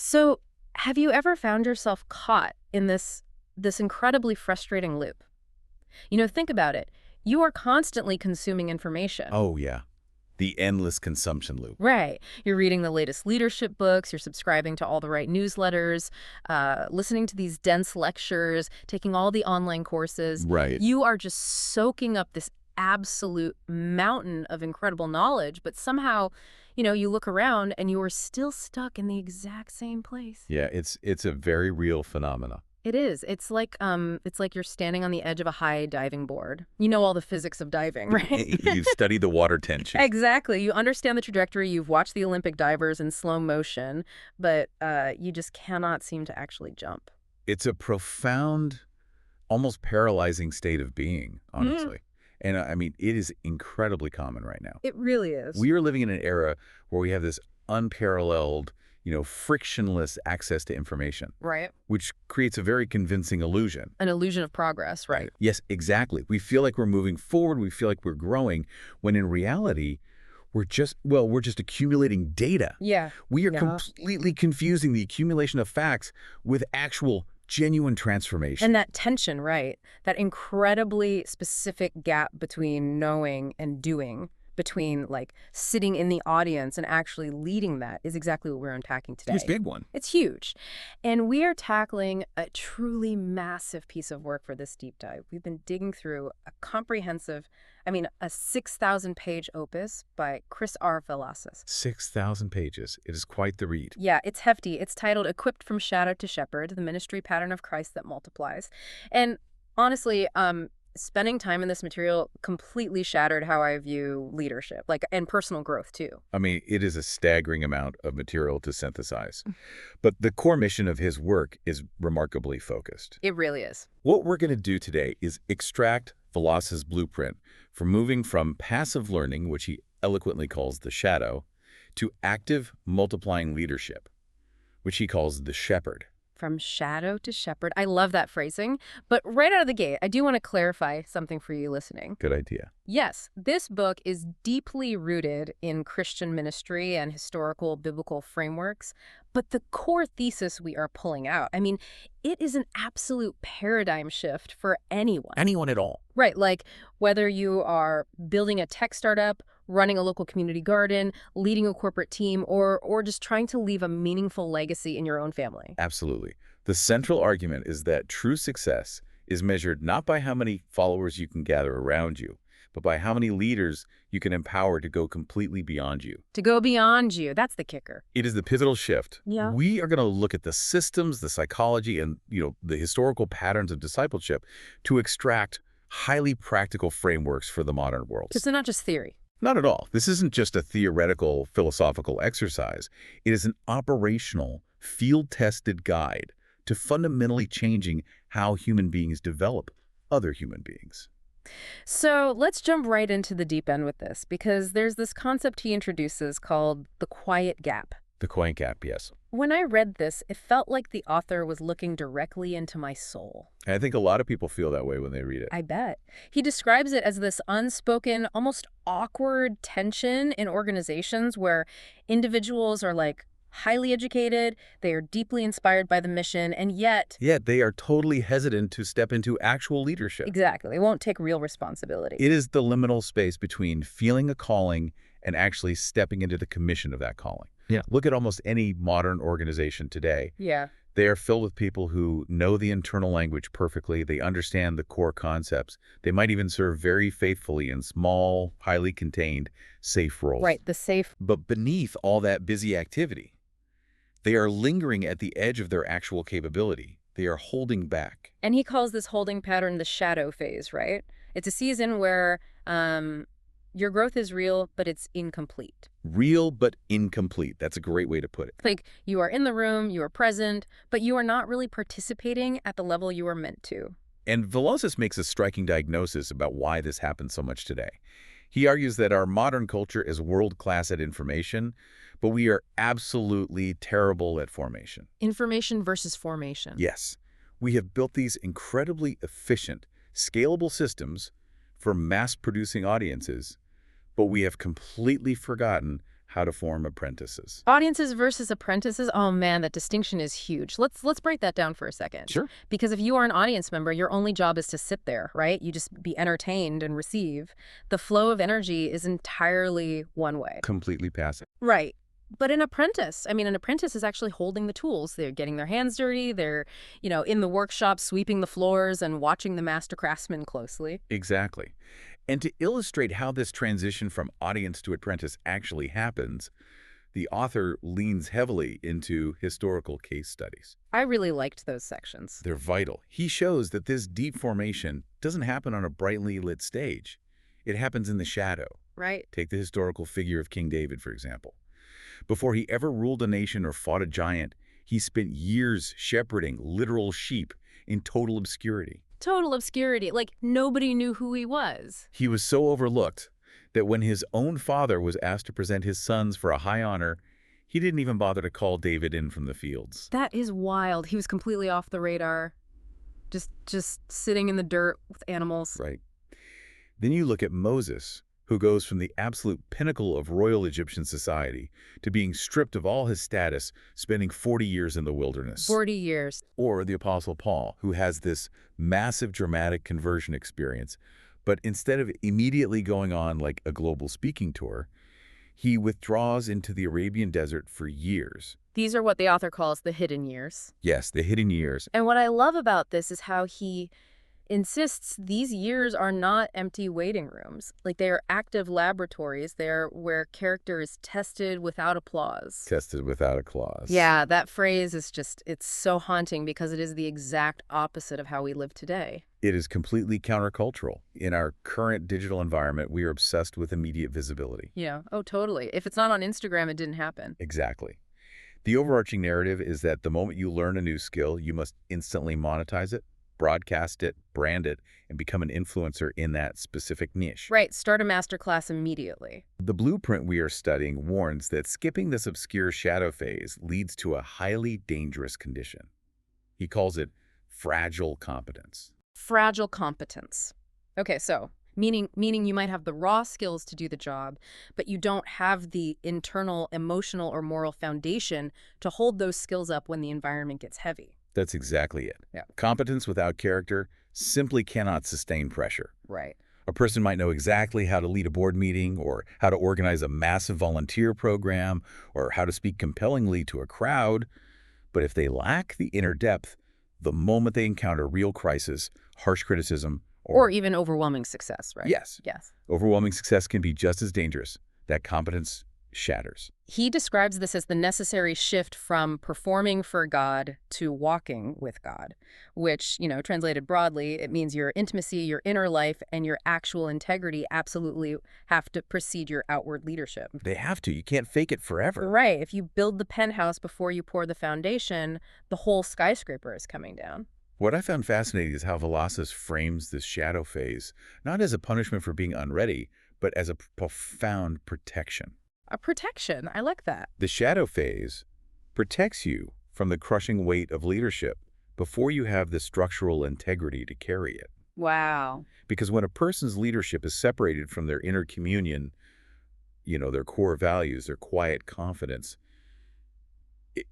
So, have you ever found yourself caught in this incredibly frustrating loop? Think about it. You are constantly consuming information. Oh, yeah. The endless consumption loop. Right. You're reading the latest leadership books, you're subscribing to all the right newsletters, listening to these dense lectures, taking all the online courses. Right. You are just soaking up this absolute mountain of incredible knowledge, but somehow, you look around and you are still stuck in the exact same place. Yeah, it's a very real phenomena. It is. It's like you're standing on the edge of a high diving board. You know all the physics of diving, right? You study the water tension. Exactly. You understand the trajectory. You've watched the Olympic divers in slow motion, but you just cannot seem to actually jump. It's a profound, almost paralyzing state of being, Mm, honestly. And I mean, it is incredibly common right now. it really is. We are living in an era where we have this unparalleled, frictionless access to information, Right. which creates a very convincing illusion. An illusion of progress, right? Yes, exactly. We feel like we're moving forward. We feel like we're growing, when in reality, we're just accumulating data. Yeah. We are Yeah. completely confusing the accumulation of facts with actual genuine And transformation. that tension, right? That incredibly specific gap between knowing and doing, between like sitting in the audience and actually leading that is exactly what we're unpacking It's a today. big one. It's huge. And we are tackling a truly massive piece of work for this deep dive. We've been digging through a comprehensive, a 6,000-page opus by Chris R. Velasquez. 6,000 pages. It is quite the read. Yeah, it's hefty. It's titled Equipped from Shadow to Shepherd, the Ministry Pattern of Christ that Multiplies. And honestly, spending time in this material completely shattered how I view leadership, like, and personal growth too. I mean, it is a staggering amount of material to synthesize. But the core mission of his work is remarkably focused. It really is. What we're going to do today is extract Velasquez's blueprint for moving from passive learning, which he eloquently calls the shadow, to active multiplying leadership, which he calls the shepherd. From shadow to shepherd. I love that phrasing. But right out of the gate, I do want to clarify something for you listening. Good idea. Yes, this book is deeply rooted in Christian ministry and historical biblical frameworks, but the core thesis we are pulling out, it is an absolute paradigm shift for anyone. Anyone at all. Right, like whether you are building a tech startup, running a local community garden, leading a corporate team, or just trying to leave a meaningful legacy in your own family. Absolutely. The central argument is that true success is measured not by how many followers you can gather around you, but by how many leaders you can empower to go completely beyond you. To go beyond you, that's the kicker. It is the pivotal shift. Yeah. We are going to look at the systems, the psychology, and the historical patterns of discipleship to extract highly practical frameworks for the modern world. Because they're not just theory. Not at all. This isn't just a theoretical, philosophical exercise. It is an operational, field-tested guide to fundamentally changing how human beings develop other human beings. So let's jump right into the deep end with this, because there's this concept he introduces called the quiet gap. The coin gap, yes. When I read this, it felt like the author was looking directly into my soul. And I think a lot of people feel that way when they read it. I bet. He describes it as this unspoken, almost awkward tension in organizations where individuals are like highly educated, they are deeply inspired by the mission, and yet, Yet they are totally hesitant to step into actual leadership. exactly, they won't take real responsibility. It is the liminal space between feeling a calling and actually stepping into the commission of that calling. Yeah. Look at almost any modern organization today. Yeah. They are filled with people who know the internal language perfectly. They understand the core concepts. They might even serve very faithfully in small, highly contained, safe roles. Right, the safe. But beneath all that busy activity, they are lingering at the edge of their actual capability. They are holding back. And he calls this holding pattern the shadow phase, right? It's a season where your growth is real, but it's incomplete. Real but incomplete. That's a great way to put it. Like you are in the room, you are present, but you are not really participating at the level you are meant to. And Velasquez makes a striking diagnosis about why this happens so much today. He argues that our modern culture is world-class at information, but we are absolutely terrible at formation. Information versus formation. Yes, we have built these incredibly efficient, scalable systems for mass-producing audiences, but we have completely forgotten how to form apprentices. Audiences versus apprentices. Oh man, that distinction is huge. Let's break that down for a second. Sure. Because if you are an audience member, your only job is to sit there, right? You just be entertained and receive. The flow of energy is entirely one way. Completely passive. Right. But an apprentice is actually holding the tools. They're getting their hands dirty. They're, in the workshop sweeping the floors and watching the master craftsman closely. Exactly. And to illustrate how this transition from audience to apprentice actually happens, the author leans heavily into historical case studies. I really liked those sections. They're vital. He shows that this deep formation doesn't happen on a brightly lit stage. It happens in the shadow. Right. Take the historical figure of King David, for example. Before he ever ruled a nation or fought a giant, he spent years shepherding literal sheep in total obscurity. Total obscurity. Like nobody knew who he was. He was so overlooked that when his own father was asked to present his sons for a high honor, he didn't even bother to call David in from the fields. That is wild. He was completely off the radar. Just sitting in the dirt with animals. Right. Then you look at Moses, who goes from the absolute pinnacle of royal Egyptian society to being stripped of all his status, spending 40 years in the wilderness. 40 years. Or the Apostle Paul, who has this massive dramatic conversion experience, but instead of immediately going on like a global speaking tour, he withdraws into the Arabian desert for years. These are what the author calls the hidden years. Yes, the hidden years. And what I love about this is how he insists these years are not empty waiting rooms. Like they are active laboratories. They're where character is tested without applause. Tested without a clause. Yeah, that phrase is it's so haunting because it is the exact opposite of how we live today. It is completely countercultural. In our current digital environment, we are obsessed with immediate visibility. Yeah, oh, totally. If it's not on Instagram, it didn't happen. Exactly. The overarching narrative is that the moment you learn a new skill, you must instantly monetize it, broadcast it, brand it, and become an influencer in that specific niche. Right, start a masterclass immediately. The blueprint we are studying warns that skipping this obscure shadow phase leads to a highly dangerous condition. He calls it fragile competence. Fragile competence. Okay, so meaning you might have the raw skills to do the job, but you don't have the internal emotional or moral foundation to hold those skills up when the environment gets heavy. That's exactly it. Yeah. Competence without character simply cannot sustain pressure. Right. A person might know exactly how to lead a board meeting or how to organize a massive volunteer program or how to speak compellingly to a crowd, but if they lack the inner depth, the moment they encounter real crisis, harsh criticism, or even overwhelming success, right? Yes. Yes. Overwhelming success can be just as dangerous. That competence shatters. He describes this as the necessary shift from performing for God to walking with God, which, translated broadly, it means your intimacy, your inner life, and your actual integrity absolutely have to precede your outward leadership. They have to. You can't fake it forever. Right. If you build the penthouse before you pour the foundation, the whole skyscraper is coming down. What I found fascinating is how Velazquez frames this shadow phase, not as a punishment for being unready, but as a profound protection. A protection. I like that. The shadow phase protects you from the crushing weight of leadership before you have the structural integrity to carry it. Wow. Because when a person's leadership is separated from their inner communion, their core values, their quiet confidence,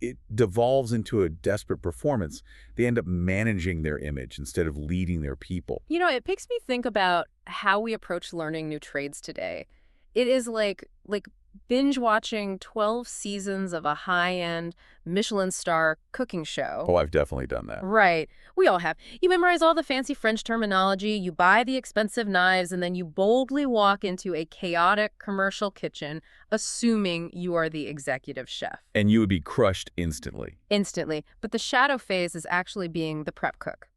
it devolves into a desperate performance. They end up managing their image instead of leading their people. It makes me think about how we approach learning new trades today. It is like binge watching 12 seasons of a high-end Michelin star cooking show. Oh, I've definitely done that. Right. We all have. You memorize all the fancy French terminology, you buy the expensive knives, and then you boldly walk into a chaotic commercial kitchen, assuming you are the executive chef. And you would be crushed instantly. Instantly. But the shadow phase is actually being the prep cook.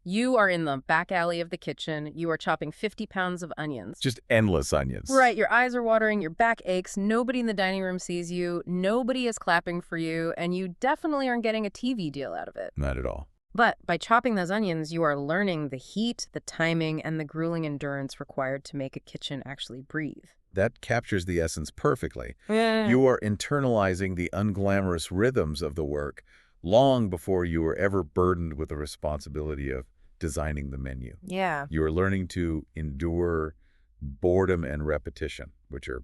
You are in the back alley of the kitchen. You are chopping 50 pounds of onions. Just endless onions. Right. Your eyes are watering. Your back aches. Nobody in the dining room sees you. Nobody is clapping for you. And you definitely aren't getting a TV deal out of it. Not at all. But by chopping those onions, you are learning the heat, the timing, and the grueling endurance required to make a kitchen actually breathe. That captures the essence perfectly. Yeah. You are internalizing the unglamorous rhythms of the work long before you were ever burdened with the responsibility of designing the menu. Yeah. You are learning to endure boredom and repetition, which are,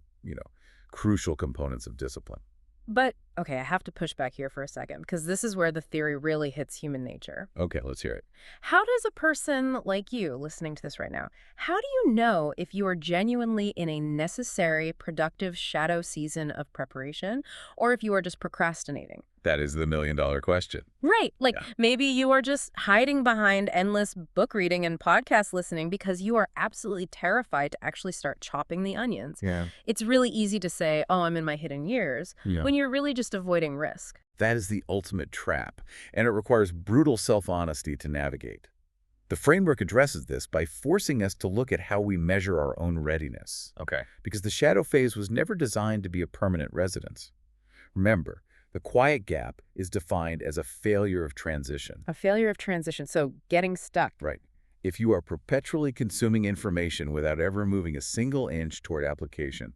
crucial components of discipline. But, okay, I have to push back here for a second, because this is where the theory really hits human nature. Okay, let's hear it. How does a person like you listening to this right now, how do you know if you are genuinely in a necessary, productive shadow season of preparation, or if you are just procrastinating? That is the million-dollar question. Right. Like Yeah. maybe you are just hiding behind endless book reading and podcast listening because you are absolutely terrified to actually start chopping the onions. Yeah. It's really easy to say, oh, I'm in my hidden years, Yeah. when you're really just avoiding risk. That is the ultimate trap, and it requires brutal self-honesty to navigate. The framework addresses this by forcing us to look at how we measure our own readiness. Okay. Because the shadow phase was never designed to be a permanent residence. Remember, the quiet gap is defined as a failure of transition. A failure of transition, so getting stuck. Right. If you are perpetually consuming information without ever moving a single inch toward application,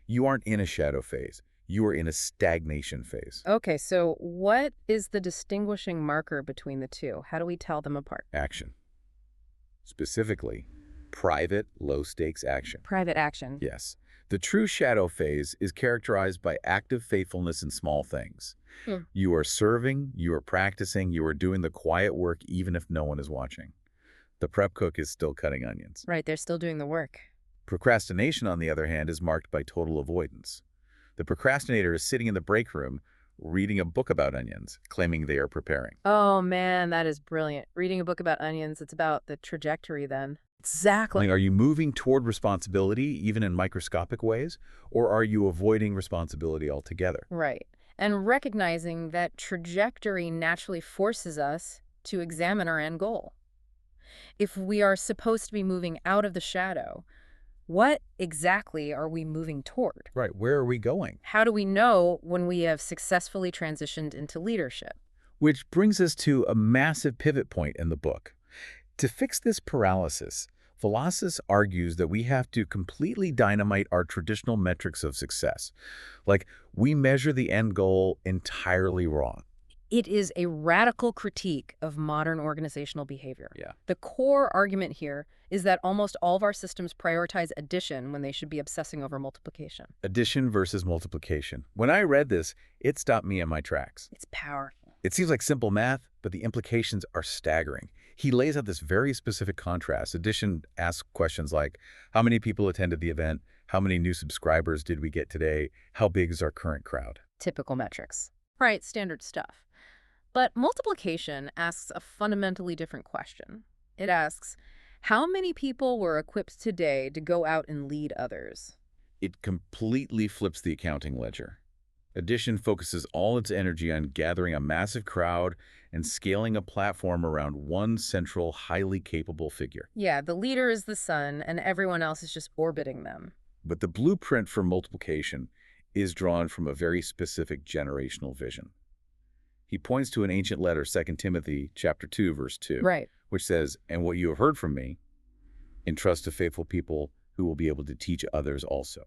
you aren't in a shadow phase. You are in a stagnation phase. Okay, so what is the distinguishing marker between the two? How do we tell them apart? Action. Specifically, private, low-stakes action. Private action. Yes. The true shadow phase is characterized by active faithfulness in small things. You are serving, you are practicing, you are doing the quiet work even if no one is watching. The prep cook is still cutting onions. Right, they're still doing the work. Procrastination, on the other hand, is marked by total avoidance. The procrastinator is sitting in the break room, reading a book about onions, claiming they are preparing. Oh man, that is brilliant. Reading a book about onions, it's about the trajectory then. Exactly. Like, are you moving toward responsibility even in microscopic ways, or are you avoiding responsibility altogether? Right. And recognizing that trajectory naturally forces us to examine our end goal. If we are supposed to be moving out of the shadow, what exactly are we moving toward? Right, where are we going? How do we know when we have successfully transitioned into leadership? Which brings us to a massive pivot point in the book. To fix this paralysis, Velazquez argues that we have to completely dynamite our traditional metrics of success. Like, we measure the end goal entirely wrong. It is a radical critique of modern organizational behavior. Yeah. The core argument here is that almost all of our systems prioritize addition when they should be obsessing over multiplication. Addition versus multiplication. When I read this, it stopped me in my tracks. It's powerful. It seems like simple math, but the implications are staggering. He lays out this very specific contrast. Addition asks questions like, how many people attended the event? How many new subscribers did we get today? How big is our current crowd? Typical metrics. Right, standard stuff. But multiplication asks a fundamentally different question. It asks, how many people were equipped today to go out and lead others? It completely flips the accounting ledger. Addition focuses all its energy on gathering a massive crowd and scaling a platform around one central, highly capable figure. Yeah, the leader is the sun, and everyone else is just orbiting them. But the blueprint for multiplication is drawn from a very specific generational vision. He points to an ancient letter, 2 Timothy chapter 2, verse 2, Right. which says, and what you have heard from me, entrust to faithful people who will be able to teach others also.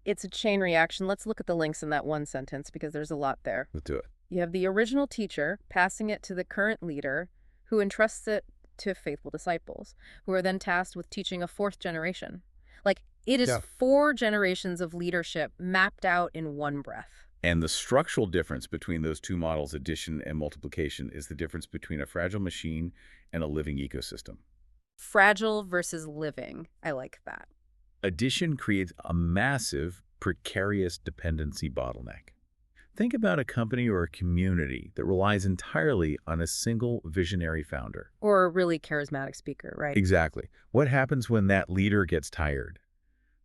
It's a chain reaction. Let's look at the links in that one sentence because there's a lot there. Let's do it. You have the original teacher passing it to the current leader who entrusts it to faithful disciples, who are then tasked with teaching a fourth generation. Like, it is 4 generations of leadership mapped out in one breath. And the structural difference between those two models, addition and multiplication, is the difference between a fragile machine and a living ecosystem. Fragile versus living. I like that. Addition creates a massive, precarious dependency bottleneck. Think about a company or a community that relies entirely on a single visionary founder. Or a really charismatic speaker, right? Exactly. What happens when that leader gets tired?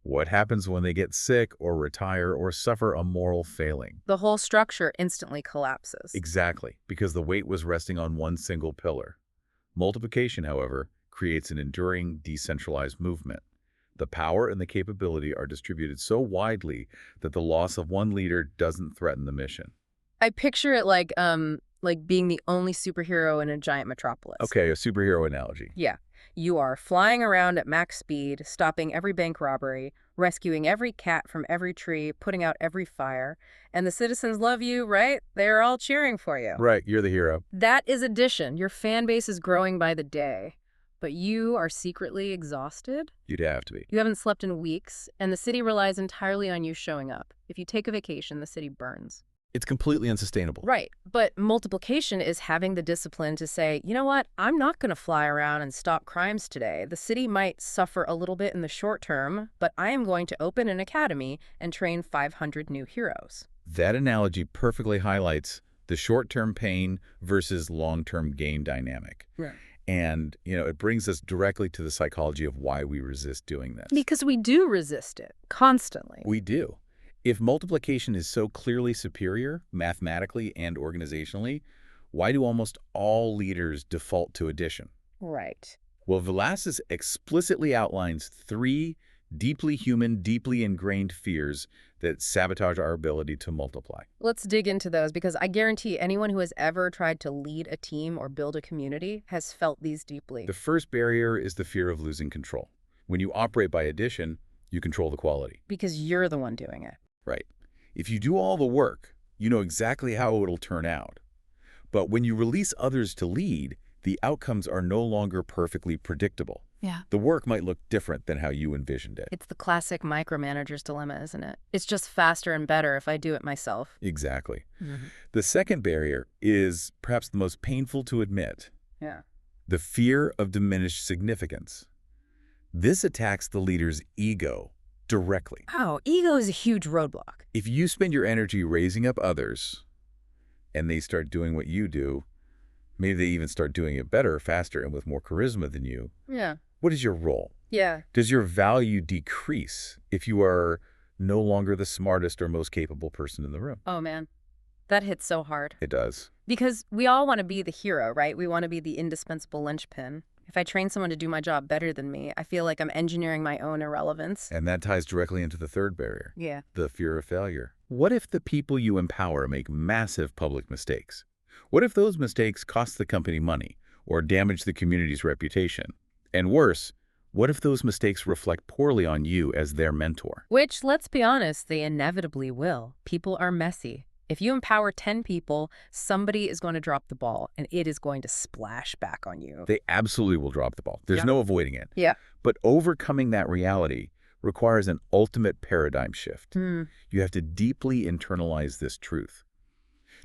What happens when they get sick or retire or suffer a moral failing? The whole structure instantly collapses. Exactly, because the weight was resting on one single pillar. Multiplication, however, creates an enduring, decentralized movement. The power and the capability are distributed so widely that the loss of one leader doesn't threaten the mission. I picture it like being the only superhero in a giant metropolis. Okay, a superhero analogy. Yeah. You are flying around at max speed, stopping every bank robbery, rescuing every cat from every tree, putting out every fire, and the citizens love you, right? They're all cheering for you. Right, you're the hero. That is addition. Your fan base is growing by the day. but you are secretly exhausted? You'd have to be. You haven't slept in weeks, and the city relies entirely on you showing up. If you take a vacation, the city burns. It's completely unsustainable. Right, but multiplication is having the discipline to say, you know what, I'm not going to fly around and stop crimes today. The city might suffer a little bit in the short term, but I am going to open an academy and train 500 new heroes. That analogy perfectly highlights the short-term pain versus long-term gain dynamic. Right. And, it brings us directly to the psychology of why we resist doing this. Because we do resist it constantly. We do. If multiplication is so clearly superior, mathematically and organizationally, why do almost all leaders default to addition? Right. Well, Velazquez explicitly outlines 3 deeply human, deeply ingrained fears that sabotage our ability to multiply. Let's dig into those, because I guarantee anyone who has ever tried to lead a team or build a community has felt these deeply. The first barrier is the fear of losing control. When you operate by addition, you control the quality. Because you're the one doing it. Right. If you do all the work, you know exactly how it'll turn out. But when you release others to lead, the outcomes are no longer perfectly predictable. Yeah. The work might look different than how you envisioned it. It's the classic micromanager's dilemma, isn't it? It's just faster and better if I do it myself. Exactly. Mm-hmm. The second barrier is perhaps the most painful to admit. Yeah. The fear of diminished significance. This attacks the leader's ego directly. Oh, ego is a huge roadblock. If you spend your energy raising up others and they start doing what you do, maybe they even start doing it better, faster, and with more charisma than you. Yeah. What is your role? Yeah. Does your value decrease if you are no longer the smartest or most capable person in the room? Oh, man. That hits so hard. It does. Because we all want to be the hero, right? We want to be the indispensable linchpin. If I train someone to do my job better than me, I feel like I'm engineering my own irrelevance. And that ties directly into the third barrier. Yeah. The fear of failure. What if the people you empower make massive public mistakes? What if those mistakes cost the company money or damage the community's reputation? And worse, what if those mistakes reflect poorly on you as their mentor? Which, let's be honest, they inevitably will. People are messy. If you empower 10 people, somebody is going to drop the ball, and it is going to splash back on you. They absolutely will drop the ball. There's no avoiding it. Yeah. But overcoming that reality requires an ultimate paradigm shift. You have to deeply internalize this truth.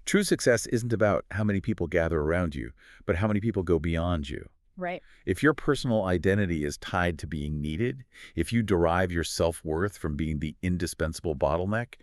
True success isn't about how many people gather around you, but how many people go beyond you. Right. If your personal identity is tied to being needed, if you derive your self-worth from being the indispensable bottleneck,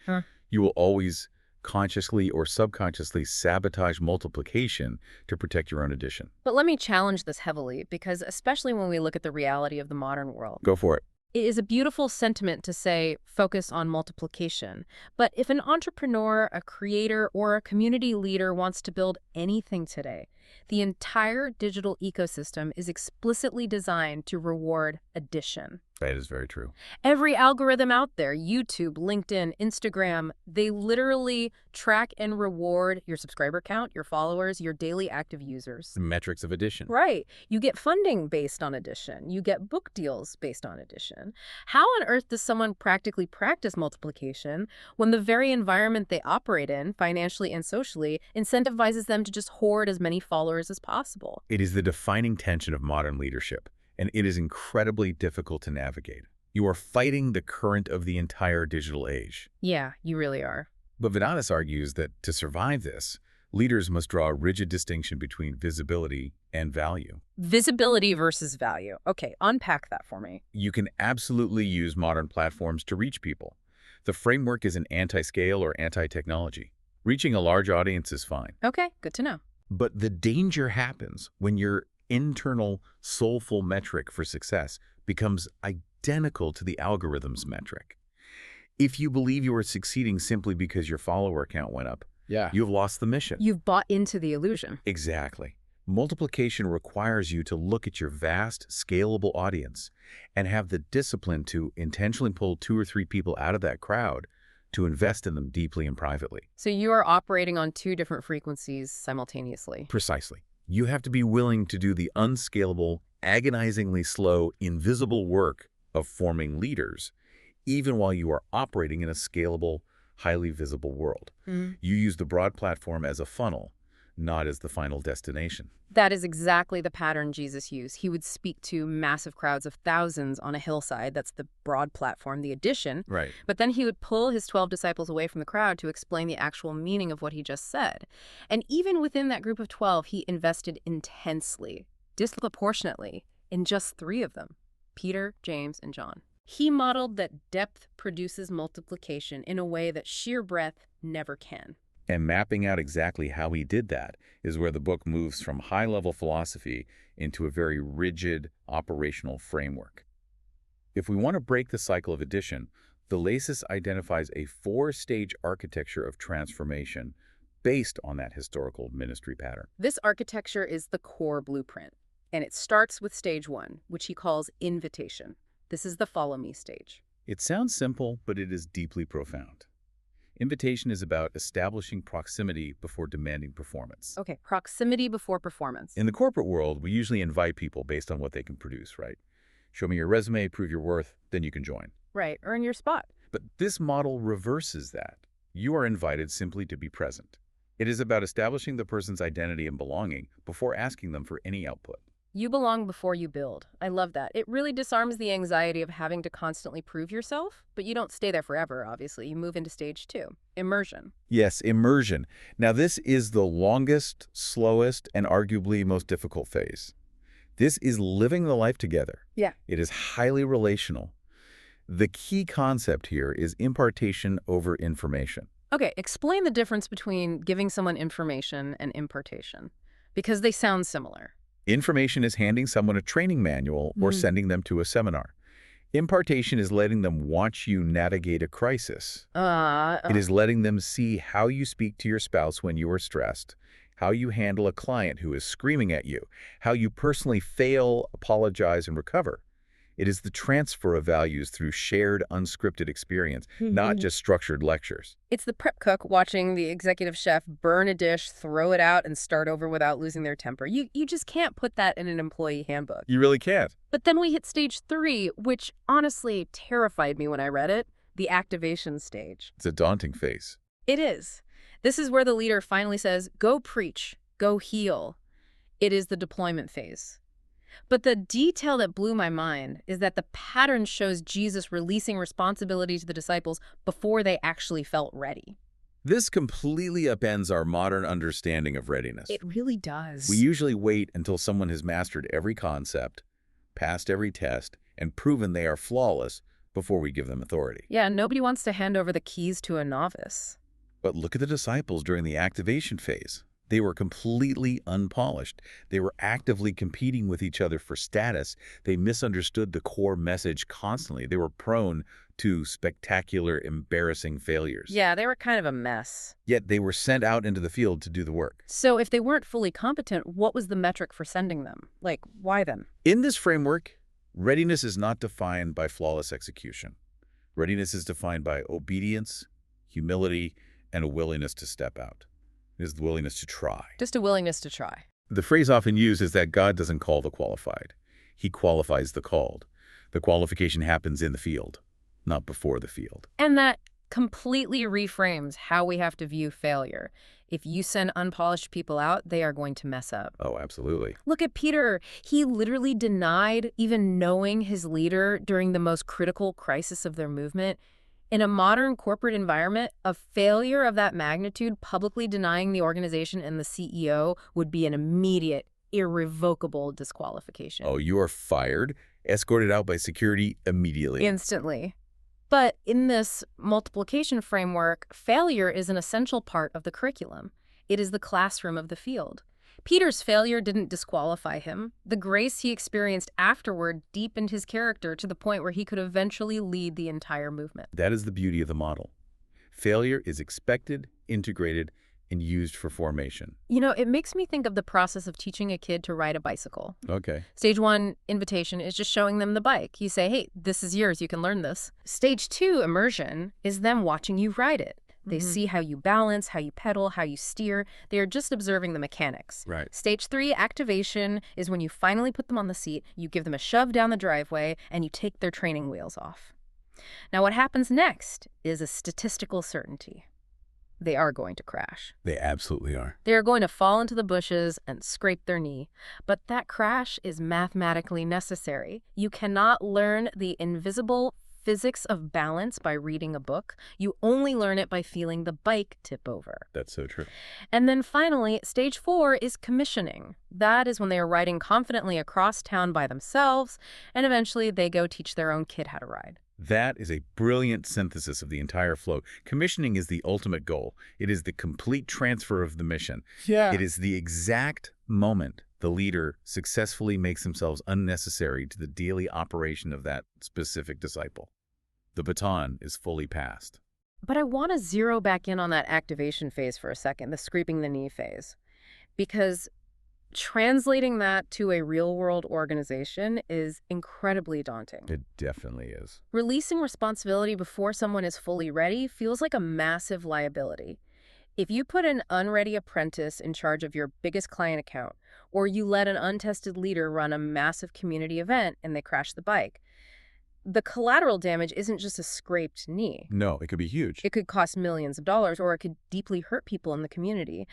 you will always consciously or subconsciously sabotage multiplication to protect your own addition. But let me challenge this heavily, because especially when we look at the reality of the modern world, Go for it. it is a beautiful sentiment to say, focus on multiplication. But if an entrepreneur, a creator, or a community leader wants to build anything today, the entire digital ecosystem is explicitly designed to reward addition. That is very true. Every algorithm out there, YouTube, LinkedIn, Instagram, they literally track and reward your subscriber count, your followers, your daily active users. The metrics of addition. Right. You get funding based on addition. You get book deals based on addition. How on earth does someone practically practice multiplication when the very environment they operate in, financially and socially, incentivizes them to just hoard as many followers as possible? It is the defining tension of modern leadership, and it is incredibly difficult to navigate. You are fighting the current of the entire digital age. Yeah, you really are. But Vedantis argues that to survive this, leaders must draw a rigid distinction between visibility and value. Visibility versus value. Okay, unpack that for me. You can absolutely use modern platforms to reach people. The framework isn't anti-scale or anti-technology. Reaching a large audience is fine. Okay, good to know. But the danger happens when your internal, soulful metric for success becomes identical to the algorithm's metric. If you believe you are succeeding simply because your follower count went up, you have lost the mission. You've bought into the illusion. Exactly. Multiplication requires you to look at your vast, scalable audience and have the discipline to intentionally pull 2 or 3 people out of that crowd to invest in them deeply and privately. So you are operating on 2 different frequencies simultaneously. Precisely. You have to be willing to do the unscalable, agonizingly slow, invisible work of forming leaders, even while you are operating in a scalable, highly visible world. You use the broad platform as a funnel, not as the final destination. That is exactly the pattern Jesus used. He would speak to massive crowds of thousands on a hillside. That's the broad platform, the addition. Right. But then he would pull his 12 disciples away from the crowd to explain the actual meaning of what he just said. And even within that group of 12, he invested intensely, disproportionately, in just 3 of them, Peter, James, and John. He modeled that depth produces multiplication in a way that sheer breadth never can. And mapping out exactly how he did that is where the book moves from high-level philosophy into a very rigid operational framework. If we want to break the cycle of addition, the Lasis identifies a 4-stage architecture of transformation based on that historical ministry pattern. This architecture is the core blueprint, and it starts with stage 1, which he calls invitation. This is the follow me stage. It sounds simple, but it is deeply profound. Invitation is about establishing proximity before demanding performance. Okay, proximity before performance. In the corporate world, we usually invite people based on what they can produce, right? Show me your resume, prove your worth, then you can join. Right, earn your spot. But this model reverses that. You are invited simply to be present. It is about establishing the person's identity and belonging before asking them for any output. You belong before you build. I love that. It really disarms the anxiety of having to constantly prove yourself, but you don't stay there forever, obviously. You move into stage 2, immersion. Yes, immersion. Now, this is the longest, slowest, and arguably most difficult phase. This is living the life together. Yeah. It is highly relational. The key concept here is impartation over information. Okay, explain the difference between giving someone information and impartation, because they sound similar. Information is handing someone a training manual or sending them to a seminar. Impartation is letting them watch you navigate a crisis. It is letting them see how you speak to your spouse when you are stressed, how you handle a client who is screaming at you, how you personally fail, apologize, and recover. It is the transfer of values through shared, unscripted experience, not just structured lectures. It's the prep cook watching the executive chef burn a dish, throw it out, and start over without losing their temper. You just can't put that in an employee handbook. You really can't. But then we hit stage 3, which honestly terrified me when I read it, the activation stage. It's a daunting phase. It is. This is where the leader finally says, go preach, go heal. It is the deployment phase. But the detail that blew my mind is that the pattern shows Jesus releasing responsibility to the disciples before they actually felt ready. This completely upends our modern understanding of readiness. It really does. We usually wait until someone has mastered every concept, passed every test, and proven they are flawless before we give them authority. Yeah, nobody wants to hand over the keys to a novice. But look at the disciples during the activation phase. They were completely unpolished. They were actively competing with each other for status. They misunderstood the core message constantly. They were prone to spectacular, embarrassing failures. Yeah, they were kind of a mess. Yet they were sent out into the field to do the work. So if they weren't fully competent, what was the metric for sending them? Like, why them? In this framework, readiness is not defined by flawless execution. Readiness is defined by obedience, humility, and a willingness to step out. It is the willingness to try. Just a willingness to try. The phrase often used is that God doesn't call the qualified. He qualifies the called. The qualification happens in the field, not before the field. And that completely reframes how we have to view failure. If you send unpolished people out, they are going to mess up. Oh, absolutely. Look at Peter. He literally denied even knowing his leader during the most critical crisis of their movement. In a modern corporate environment, a failure of that magnitude, publicly denying the organization and the CEO, would be an immediate, irrevocable disqualification. Oh, you are fired, escorted out by security immediately. Instantly. But in this multiplication framework, failure is an essential part of the curriculum. It is the classroom of the field. Peter's failure didn't disqualify him. The grace he experienced afterward deepened his character to the point where he could eventually lead the entire movement. That is the beauty of the model. Failure is expected, integrated, and used for formation. You know, it makes me think of the process of teaching a kid to ride a bicycle. Okay. Stage 1, invitation, is just showing them the bike. You say, hey, this is yours, you can learn this. Stage 2, immersion, is them watching you ride it. They see how you balance, how you pedal, how you steer. They are just observing the mechanics. Right. Stage 3, activation, is when you finally put them on the seat, you give them a shove down the driveway, and you take their training wheels off. Now, what happens next is a statistical certainty. they are going to crash. They absolutely are. They are going to fall into the bushes and scrape their knee. But that crash is mathematically necessary. You cannot learn the invisible physics of balance by reading a book. You only learn it by feeling the bike tip over. That's so true. And then finally, stage 4 is commissioning. That is when they are riding confidently across town by themselves, and eventually they go teach their own kid how to ride. That is a brilliant synthesis of the entire flow. Commissioning is the ultimate goal. It is the complete transfer of the mission. Yeah. It is the exact moment the leader successfully makes themselves unnecessary to the daily operation of that specific disciple. The baton is fully passed. But I want to zero back in on that activation phase for a second, the scraping the knee phase, because translating that to a real-world organization is incredibly daunting. It definitely is. Releasing responsibility before someone is fully ready feels like a massive liability. If you put an unready apprentice in charge of your biggest client account, or you let an untested leader run a massive community event and they crash the bike, the collateral damage isn't just a scraped knee. No, it could be huge. It could cost millions of dollars, or it could deeply hurt people in the community.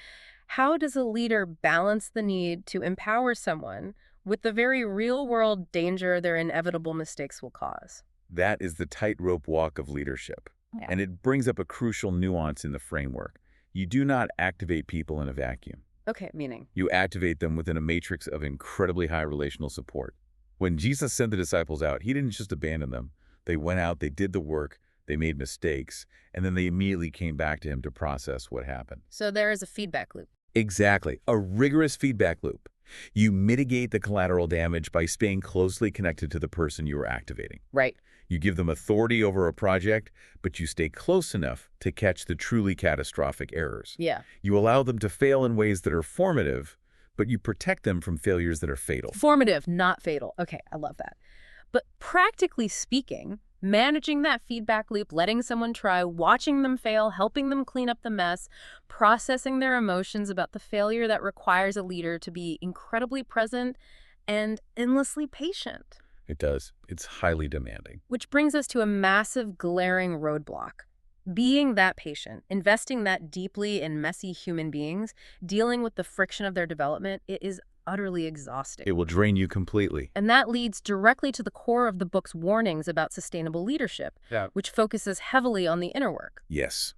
How does a leader balance the need to empower someone with the very real-world danger their inevitable mistakes will cause? That is the tightrope walk of leadership. Yeah. And it brings up a crucial nuance in the framework. You do not activate people in a vacuum. Okay, meaning? You activate them within a matrix of incredibly high relational support. When Jesus sent the disciples out, he didn't just abandon them. They went out, they did the work, they made mistakes, and then they immediately came back to him to process what happened. So there is a feedback loop. Exactly. A rigorous feedback loop. You mitigate the collateral damage by staying closely connected to the person you are activating. Right. You give them authority over a project, but you stay close enough to catch the truly catastrophic errors. Yeah. You allow them to fail in ways that are formative, but you protect them from failures that are fatal. Formative, not fatal. Okay, I love that. But practically speaking, managing that feedback loop, letting someone try, watching them fail, helping them clean up the mess, processing their emotions about the failure, that requires a leader to be incredibly present and endlessly patient. It does. It's highly demanding. Which brings us to a massive, glaring roadblock. Being that patient, investing that deeply in messy human beings, dealing with the friction of their development, it is utterly exhausting. It will drain you completely. And that leads directly to the core of the book's warnings about sustainable leadership, which focuses heavily on the inner work. Yes.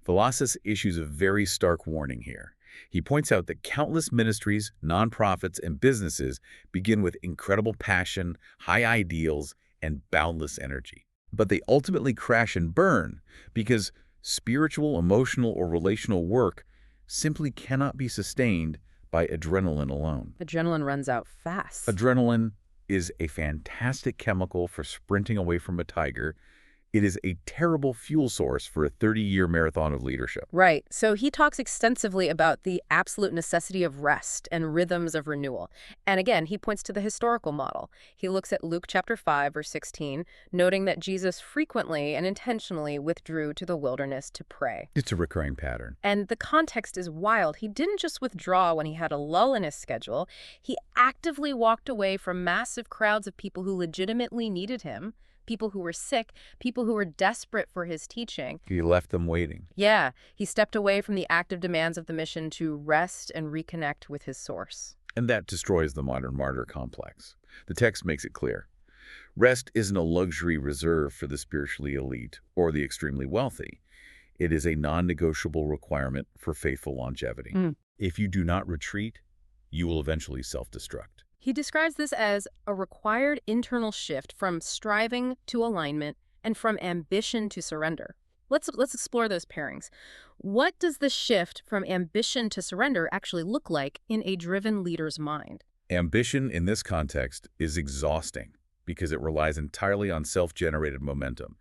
Velazquez issues a very stark warning here. He points out that countless ministries, nonprofits, and businesses begin with incredible passion, high ideals, and boundless energy. But they ultimately crash and burn because spiritual, emotional, or relational work simply cannot be sustained by adrenaline alone. Adrenaline runs out fast. Adrenaline is a fantastic chemical for sprinting away from a tiger. It is a terrible fuel source for a 30-year marathon of leadership. Right. So he talks extensively about the absolute necessity of rest and rhythms of renewal. And again, he points to the historical model. He looks at Luke chapter 5, verse 16, noting that Jesus frequently and intentionally withdrew to the wilderness to pray. It's a recurring pattern. And the context is wild. He didn't just withdraw when he had a lull in his schedule. He actively walked away from massive crowds of people who legitimately needed him, people who were sick, people who were desperate for his teaching. He left them waiting. Yeah, he stepped away from the active demands of the mission to rest and reconnect with his source. And that destroys the modern martyr complex. The text makes it clear. Rest isn't a luxury reserved for the spiritually elite or the extremely wealthy. It is a non-negotiable requirement for faithful longevity. If you do not retreat, you will eventually self-destruct. He describes this as a required internal shift from striving to alignment and from ambition to surrender. Let's explore those pairings. What does the shift from ambition to surrender actually look like in a driven leader's mind? Ambition in this context is exhausting because it relies entirely on self-generated momentum.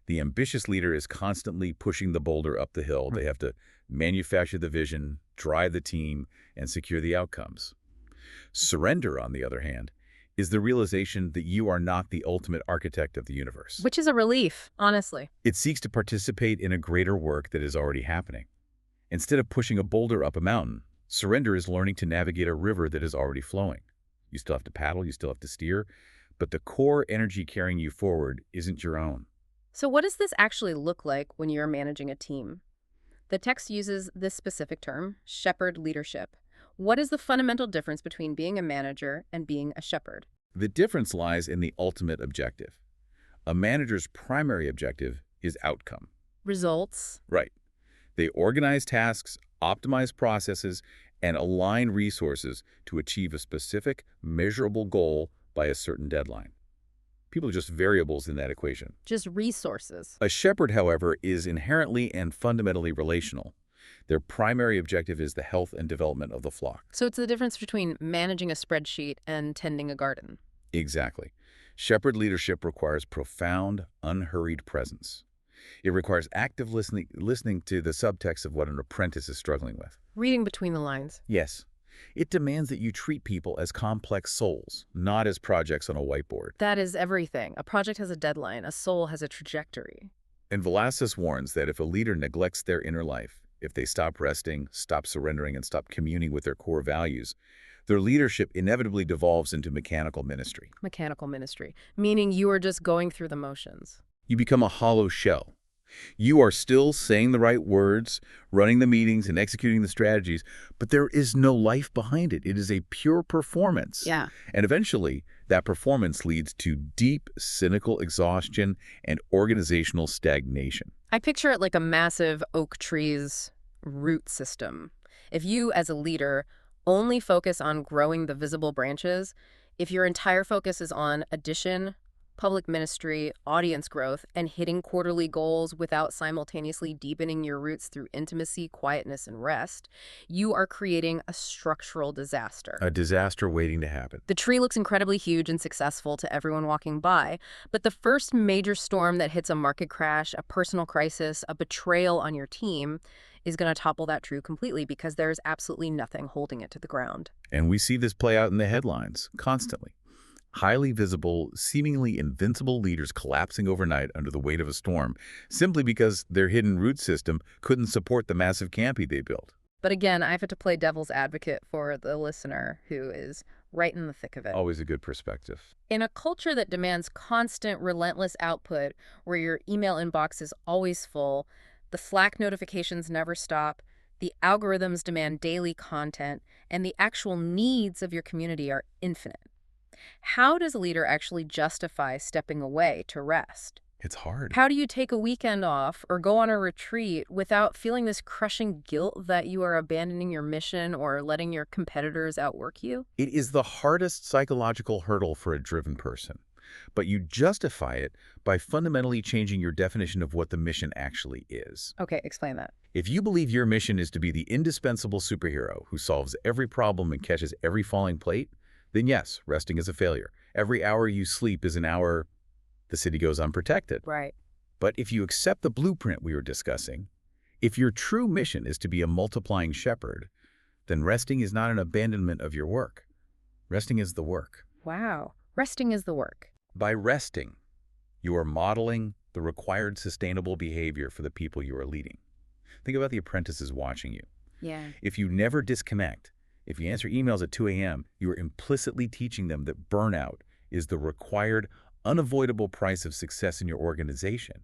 The ambitious leader is constantly pushing the boulder up the hill. They have to manufacture the vision, drive the team, and secure the outcomes. Surrender, on the other hand, is the realization that you are not the ultimate architect of the universe. Which is a relief, honestly. It seeks to participate in a greater work that is already happening. Instead of pushing a boulder up a mountain, surrender is learning to navigate a river that is already flowing. You still have to paddle, you still have to steer, but the core energy carrying you forward isn't your own. So what does this actually look like when you're managing a team? The text uses this specific term, shepherd leadership. What is the fundamental difference between being a manager and being a shepherd? The difference lies in the ultimate objective. A manager's primary objective is outcome. Results. Right. They organize tasks, optimize processes, and align resources to achieve a specific, measurable goal by a certain deadline. People are just variables in that equation. Just resources. A shepherd, however, is inherently and fundamentally relational. Their primary objective is the health and development of the flock. So it's the difference between managing a spreadsheet and tending a garden. Exactly. Shepherd leadership requires profound, unhurried presence. It requires active listening to the subtext of what an apprentice is struggling with. Reading between the lines. Yes. It demands that you treat people as complex souls, not as projects on a whiteboard. That is everything. A project has a deadline. A soul has a trajectory. And Velasquez warns that if a leader neglects their inner life, if they stop resting, stop surrendering, and stop communing with their core values, their leadership inevitably devolves into mechanical ministry. Mechanical ministry, meaning you are just going through the motions. You become a hollow shell. You are still saying the right words, running the meetings, and executing the strategies, but there is no life behind it. It is a pure performance. Yeah. And eventually, that performance leads to deep, cynical exhaustion and organizational stagnation. I picture it like a massive oak tree's root system. If you, as a leader, only focus on growing the visible branches, if your entire focus is on addition, public ministry, audience growth, and hitting quarterly goals without simultaneously deepening your roots through intimacy, quietness, and rest, you are creating a structural disaster. A disaster waiting to happen. The tree looks incredibly huge and successful to everyone walking by, but the first major storm that hits a market crash, a personal crisis, a betrayal on your team is going to topple that tree completely because there's absolutely nothing holding it to the ground. And we see this play out in the headlines constantly. Highly visible, seemingly invincible leaders collapsing overnight under the weight of a storm simply because their hidden root system couldn't support the massive canopy they built. But again, I have to play devil's advocate for the listener who is right in the thick of it. Always a good perspective. In a culture that demands constant, relentless output, where your email inbox is always full, the Slack notifications never stop, the algorithms demand daily content, and the actual needs of your community are infinite. How does a leader actually justify stepping away to rest? It's hard. How do you take a weekend off or go on a retreat without feeling this crushing guilt that you are abandoning your mission or letting your competitors outwork you? It is the hardest psychological hurdle for a driven person, but you justify it by fundamentally changing your definition of what the mission actually is. Okay, explain that. If you believe your mission is to be the indispensable superhero who solves every problem and catches every falling plate, then yes, resting is a failure. Every hour you sleep is an hour the city goes unprotected. Right. But if you accept the blueprint we were discussing, if your true mission is to be a multiplying shepherd, then resting is not an abandonment of your work. Resting is the work. Wow. Resting is the work. By resting, you are modeling the required sustainable behavior for the people you are leading. Think about the apprentices watching you. Yeah. If you never disconnect, if you answer emails at 2 a.m., you are implicitly teaching them that burnout is the required, unavoidable price of success in your organization.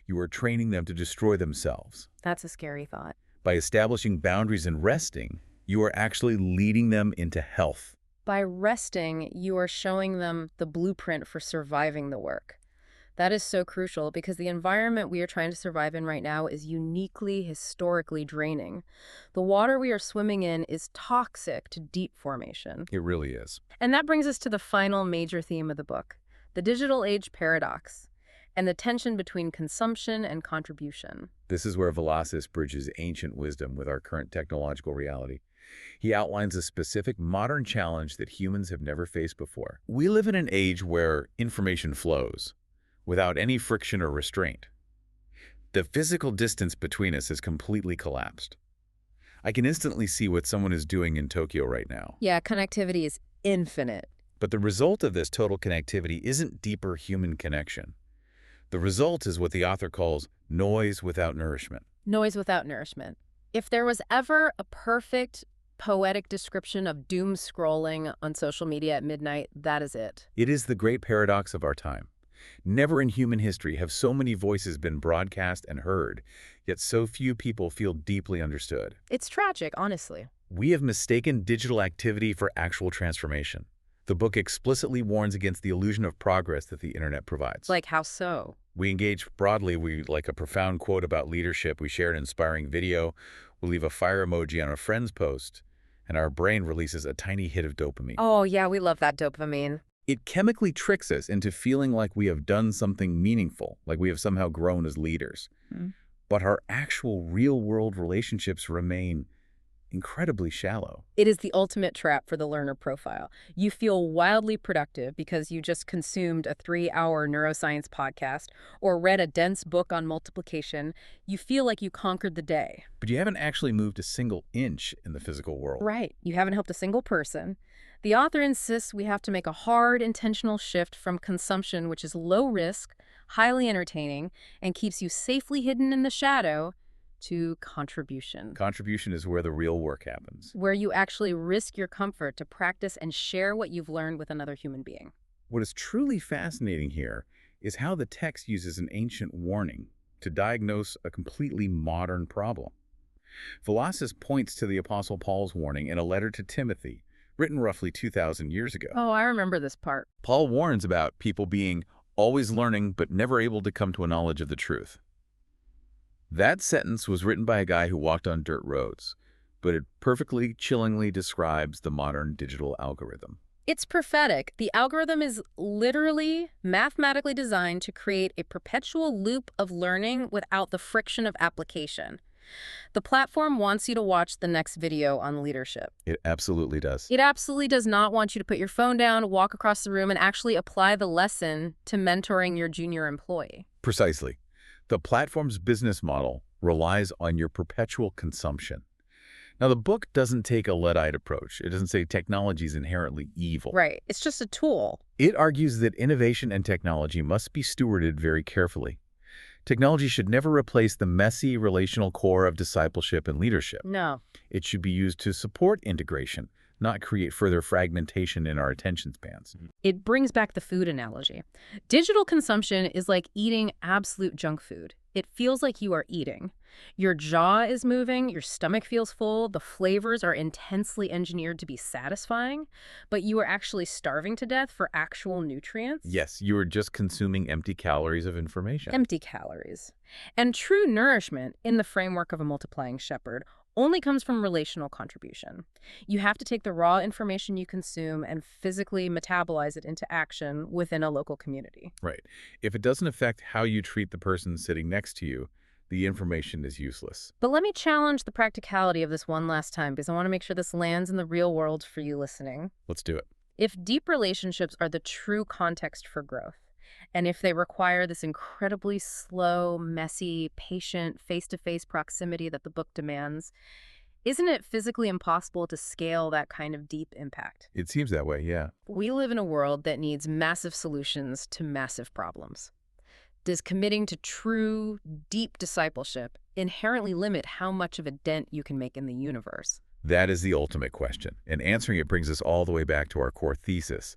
You are training them to destroy themselves. That's a scary thought. By establishing boundaries and resting, you are actually leading them into health. By resting, you are showing them the blueprint for surviving the work. That is so crucial because the environment we are trying to survive in right now is uniquely, historically draining. The water we are swimming in is toxic to deep formation. It really is. And that brings us to the final major theme of the book, the digital age paradox, and the tension between consumption and contribution. This is where Velasquez bridges ancient wisdom with our current technological reality. He outlines a specific modern challenge that humans have never faced before. We live in an age where information flows without any friction or restraint. The physical distance between us has completely collapsed. I can instantly see what someone is doing in Tokyo right now. Yeah, connectivity is infinite. But the result of this total connectivity isn't deeper human connection. The result is what the author calls noise without nourishment. Noise without nourishment. If there was ever a perfect poetic description of doom scrolling on social media at midnight, that is it. It is the great paradox of our time. Never in human history have so many voices been broadcast and heard, yet so few people feel deeply understood. It's tragic, honestly. We have mistaken digital activity for actual transformation. The book explicitly warns against the illusion of progress that the internet provides. Like, how so? We engage broadly. We like a profound quote about leadership. We share an inspiring video. We leave a fire emoji on a friend's post, and our brain releases a tiny hit of dopamine. Oh, yeah, we love that dopamine. It chemically tricks us into feeling like we have done something meaningful, like we have somehow grown as leaders. But our actual real-world relationships remain incredibly shallow. It is the ultimate trap for the learner profile. You feel wildly productive because you just consumed a 3-hour neuroscience podcast or read a dense book on multiplication. You feel like you conquered the day. But you haven't actually moved a single inch in the physical world. Right. You haven't helped a single person. The author insists we have to make a hard, intentional shift from consumption, which is low risk, highly entertaining, and keeps you safely hidden in the shadow, to contribution. Contribution is where the real work happens. Where you actually risk your comfort to practice and share what you've learned with another human being. What is truly fascinating here is how the text uses an ancient warning to diagnose a completely modern problem. Philosophy points to the Apostle Paul's warning in a letter to Timothy, written roughly 2,000 years ago. Oh, I remember this part. Paul warns about people being always learning but never able to come to a knowledge of the truth. That sentence was written by a guy who walked on dirt roads, but it perfectly, chillingly describes the modern digital algorithm. It's prophetic. The algorithm is literally mathematically designed to create a perpetual loop of learning without the friction of application. The platform wants you to watch the next video on leadership. It absolutely does. It absolutely does not want you to put your phone down, walk across the room, and actually apply the lesson to mentoring your junior employee. Precisely. The platform's business model relies on your perpetual consumption. Now, the book doesn't take a Luddite approach. It doesn't say technology is inherently evil. Right. It's just a tool. It argues that innovation and technology must be stewarded very carefully. Technology should never replace the messy relational core of discipleship and leadership. No. It should be used to support integration, not create further fragmentation in our attention spans. It brings back the food analogy. Digital consumption is like eating absolute junk food. It feels like you are eating. Your jaw is moving, your stomach feels full, the flavors are intensely engineered to be satisfying, but you are actually starving to death for actual nutrients. Yes, you are just consuming empty calories of information. Empty calories. And true nourishment, in the framework of a multiplying shepherd, only comes from relational contribution. You have to take the raw information you consume and physically metabolize it into action within a local community. Right. If it doesn't affect how you treat the person sitting next to you, the information is useless. But let me challenge the practicality of this one last time, because I want to make sure this lands in the real world for you listening. Let's do it. If deep relationships are the true context for growth, and if they require this incredibly slow, messy, patient, face-to-face proximity that the book demands, isn't it physically impossible to scale that kind of deep impact? It seems that way, yeah. We live in a world that needs massive solutions to massive problems. Does committing to true, deep discipleship inherently limit how much of a dent you can make in the universe? That is the ultimate question, and answering it brings us all the way back to our core thesis.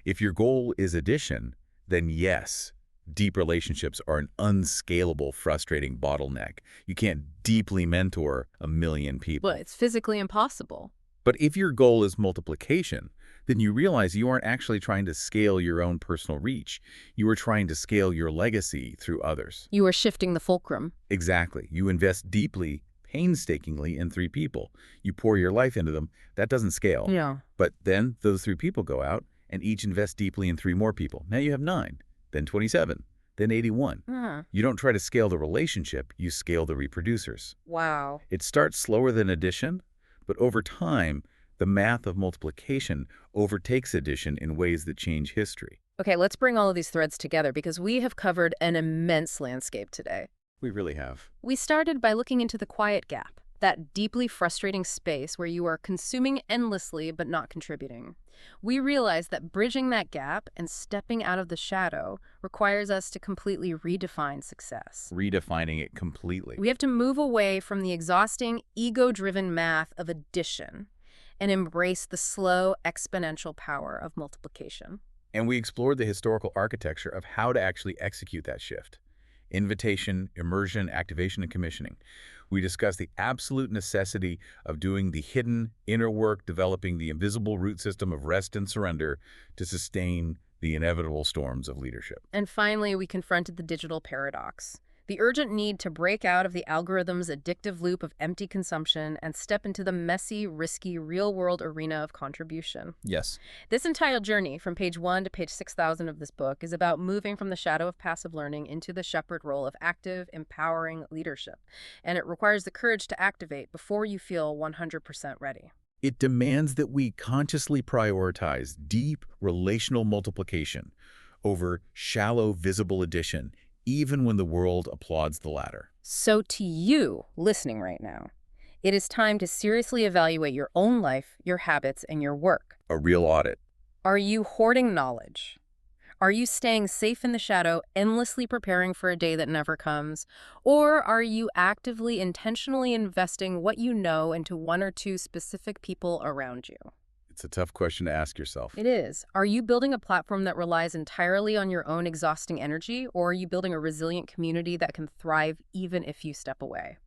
If your goal is addition, then yes, deep relationships are an unscalable, frustrating bottleneck. You can't deeply mentor a million people. But it's physically impossible. But if your goal is multiplication, then you realize you aren't actually trying to scale your own personal reach. You are trying to scale your legacy through others. You are shifting the fulcrum. Exactly. You invest deeply, painstakingly in 3 people. You pour your life into them. That doesn't scale. Yeah. But then those 3 people go out and each invest deeply in 3 more people. Now you have 9, then 27, then 81. You don't try to scale the relationship, you scale the reproducers. Wow. It starts slower than addition, but over time, the math of multiplication overtakes addition in ways that change history. Okay, let's bring all of these threads together because we have covered an immense landscape today. We really have. We started by looking into the quiet gap, that deeply frustrating space where you are consuming endlessly but not contributing. We realized that bridging that gap and stepping out of the shadow requires us to completely redefine success. Redefining it completely. We have to move away from the exhausting, ego-driven math of addition and embrace the slow, exponential power of multiplication. And we explored the historical architecture of how to actually execute that shift. Invitation, immersion, activation, and commissioning. We discussed the absolute necessity of doing the hidden inner work, developing the invisible root system of rest and surrender to sustain the inevitable storms of leadership. And finally, we confronted the digital paradox, the urgent need to break out of the algorithm's addictive loop of empty consumption and step into the messy, risky, real-world arena of contribution. Yes. This entire journey, from page 1 to page 6,000 of this book, is about moving from the shadow of passive learning into the shepherd role of active, empowering leadership. And it requires the courage to activate before you feel 100% ready. It demands that we consciously prioritize deep relational multiplication over shallow visible addition, even when the world applauds the latter. So to you, listening right now, it is time to seriously evaluate your own life, your habits, and your work. A real audit. Are you hoarding knowledge? Are you staying safe in the shadow, endlessly preparing for a day that never comes? Or are you actively, intentionally investing what you know into one or two specific people around you? It's a tough question to ask yourself. It is. Are you building a platform that relies entirely on your own exhausting energy, or are you building a resilient community that can thrive even if you step away?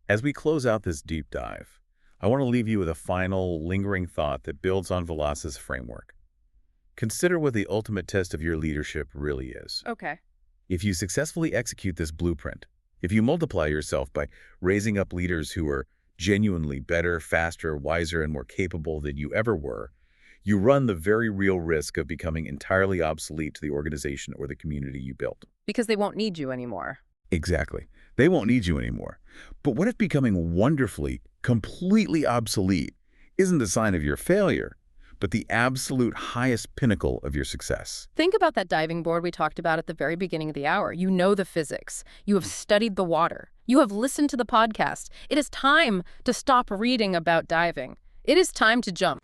As we close out this deep dive, I want to leave you with a final, lingering thought that builds on Vilas's framework. Consider what the ultimate test of your leadership really is. Okay. If you successfully execute this blueprint, if you multiply yourself by raising up leaders who are genuinely better, faster, wiser, and more capable than you ever were, you run the very real risk of becoming entirely obsolete to the organization or the community you built. Because they won't need you anymore. Exactly. They won't need you anymore. But what if becoming wonderfully, completely obsolete isn't a sign of your failure, but the absolute highest pinnacle of your success? Think about that diving board we talked about at the very beginning of the hour. You know the physics. You have studied the water. You have listened to the podcast. It is time to stop reading about diving. It is time to jump.